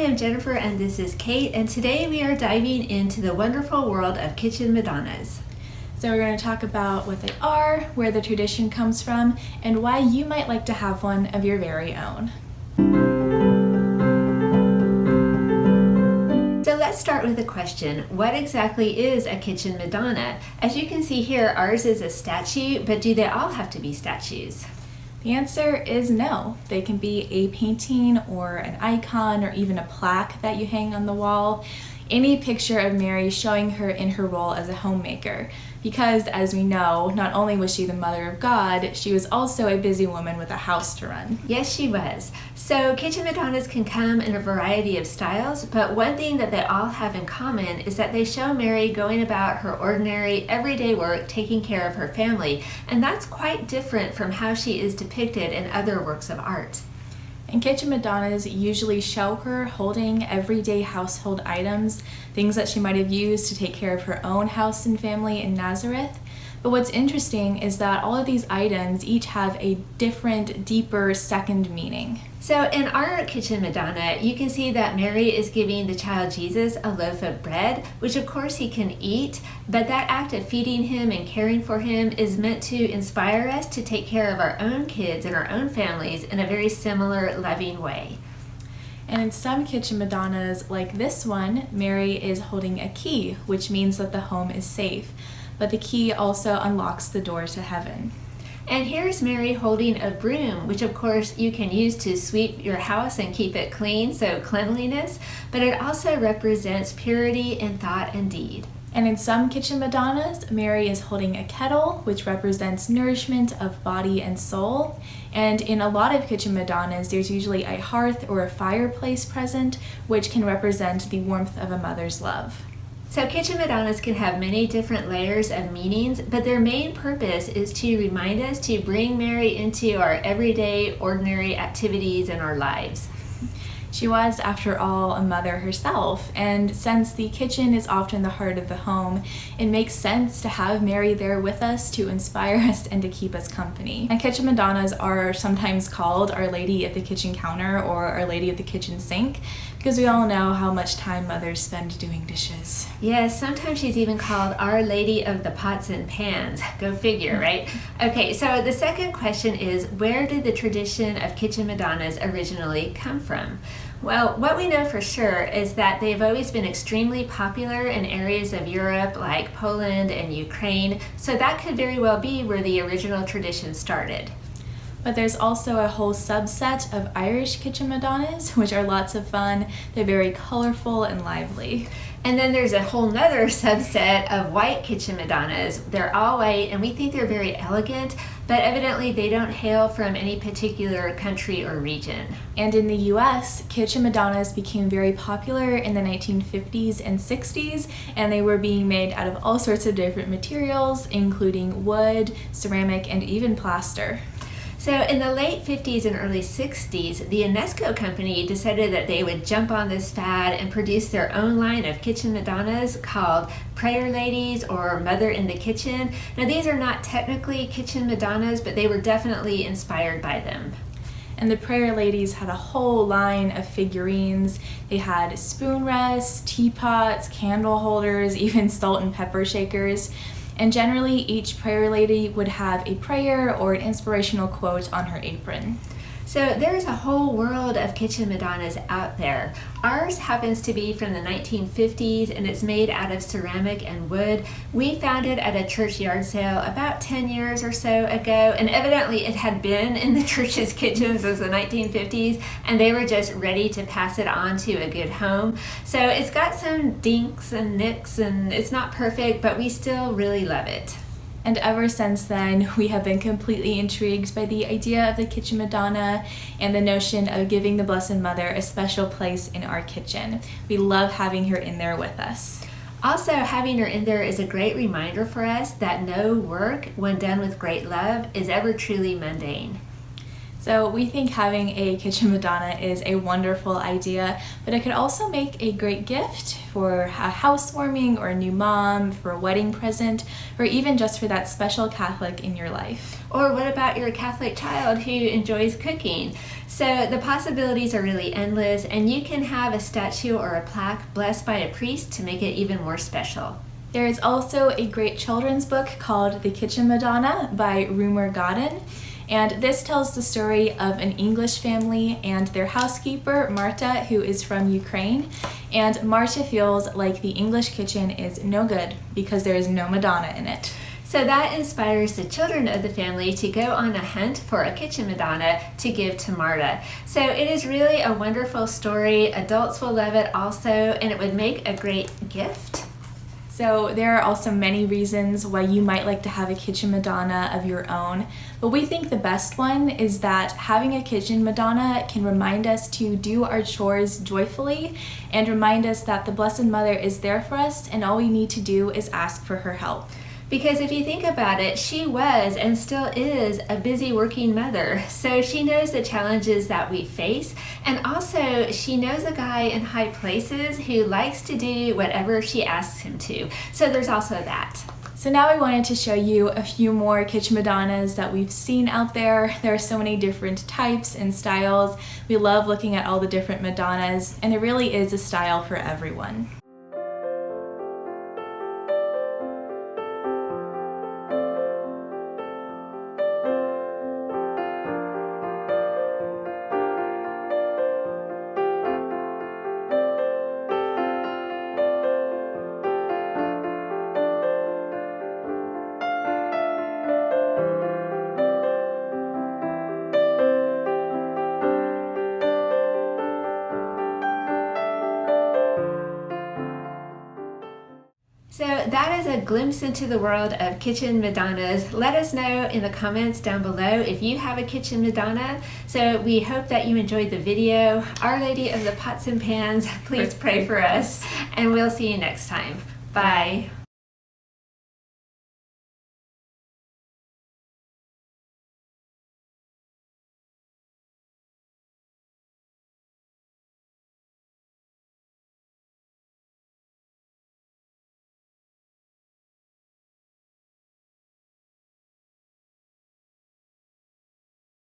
am Jennifer and this is Kate, and today we are diving into the wonderful world of Kitchen Madonnas. So we're going to talk about what they are, where the tradition comes from, and why you might like to have one of your very own. So let's start with the question, what exactly is a Kitchen Madonna? As you can see here, ours is a statue, but do they all have to be statues? The answer is no. They can be a painting or an icon or even a plaque that you hang on the wall. Any picture of Mary showing her in her role as a homemaker. Because, as we know, not only was she the mother of God, she was also a busy woman with a house to run. Yes, she was. So Kitchen Madonnas can come in a variety of styles, but one thing that they all have in common is that they show Mary going about her ordinary, everyday work, taking care of her family, and that's quite different from how she is depicted in other works of art. And Kitchen Madonnas usually show her holding everyday household items, things that she might have used to take care of her own house and family in Nazareth. But what's interesting is that all of these items each have a different, deeper, second meaning. So in our Kitchen Madonna, you can see that Mary is giving the child Jesus a loaf of bread, which of course he can eat, but that act of feeding him and caring for him is meant to inspire us to take care of our own kids and our own families in a very similar, loving way. And in some Kitchen Madonnas, like this one, Mary is holding a key, which means that the home is safe. But the key also unlocks the door to heaven. And here's Mary holding a broom, which of course you can use to sweep your house and keep it clean, so cleanliness, but it also represents purity in thought and deed. And in some Kitchen Madonnas, Mary is holding a kettle, which represents nourishment of body and soul. And in a lot of Kitchen Madonnas, there's usually a hearth or a fireplace present, which can represent the warmth of a mother's love. So Kitchen Madonnas can have many different layers of meanings, but their main purpose is to remind us to bring Mary into our everyday, ordinary activities in our lives. She was, after all, a mother herself, and since the kitchen is often the heart of the home, it makes sense to have Mary there with us to inspire us and to keep us company. And Kitchen Madonnas are sometimes called Our Lady of the Kitchen Counter or Our Lady of the Kitchen Sink, because we all know how much time mothers spend doing dishes. Yes, sometimes she's even called Our Lady of the Pots and Pans. Go figure, right? Okay, so the second question is, where did the tradition of Kitchen Madonnas originally come from? Well, what we know for sure is that they've always been extremely popular in areas of Europe like Poland and Ukraine, so that could very well be where the original tradition started. But there's also a whole subset of Irish Kitchen Madonnas, which are lots of fun. They're very colorful and lively. And then there's a whole nother subset of white Kitchen Madonnas. They're all white and we think they're very elegant, but evidently they don't hail from any particular country or region. And in the US, Kitchen Madonnas became very popular in the 1950s and 60s, and they were being made out of all sorts of different materials, including wood, ceramic, and even plaster. So in the late 50s and early 60s, the UNESCO company decided that they would jump on this fad and produce their own line of Kitchen Madonnas called Prayer Ladies or Mother in the Kitchen. Now these are not technically Kitchen Madonnas, but they were definitely inspired by them. And the Prayer Ladies had a whole line of figurines. They had spoon rests, teapots, candle holders, even salt and pepper shakers. And generally, each prayer lady would have a prayer or an inspirational quote on her apron. So there's a whole world of Kitchen Madonnas out there. Ours happens to be from the 1950s and it's made out of ceramic and wood. We found it at a church yard sale about 10 years or so ago, and evidently it had been in the church's kitchen since the 1950s and they were just ready to pass it on to a good home. So it's got some dinks and nicks and it's not perfect, but we still really love it. And ever since then, we have been completely intrigued by the idea of the Kitchen Madonna and the notion of giving the Blessed Mother a special place in our kitchen. We love having her in there with us. Also, having her in there is a great reminder for us that no work, when done with great love, is ever truly mundane. So we think having a Kitchen Madonna is a wonderful idea, but it could also make a great gift for a housewarming or a new mom, for a wedding present, or even just for that special Catholic in your life. Or what about your Catholic child who enjoys cooking? So the possibilities are really endless, and you can have a statue or a plaque blessed by a priest to make it even more special. There is also a great children's book called The Kitchen Madonna by Rumer Godden. And this tells the story of an English family and their housekeeper, Marta, who is from Ukraine. And Marta feels like the English kitchen is no good because there is no Madonna in it. So that inspires the children of the family to go on a hunt for a Kitchen Madonna to give to Marta. So it is really a wonderful story. Adults will love it also, and it would make a great gift. So there are also many reasons why you might like to have a Kitchen Madonna of your own, but we think the best one is that having a Kitchen Madonna can remind us to do our chores joyfully and remind us that the Blessed Mother is there for us and all we need to do is ask for her help. Because if you think about it, she was and still is a busy working mother. So she knows the challenges that we face. And also she knows a guy in high places who likes to do whatever she asks him to. So there's also that. So now we wanted to show you a few more Kitchen Madonnas that we've seen out there. There are so many different types and styles. We love looking at all the different Madonnas, and there really is a style for everyone. So that is a glimpse into the world of Kitchen Madonnas. Let us know in the comments down below if you have a Kitchen Madonna. So we hope that you enjoyed the video. Our Lady of the Pots and Pans, please pray for us, and we'll see you next time. Bye.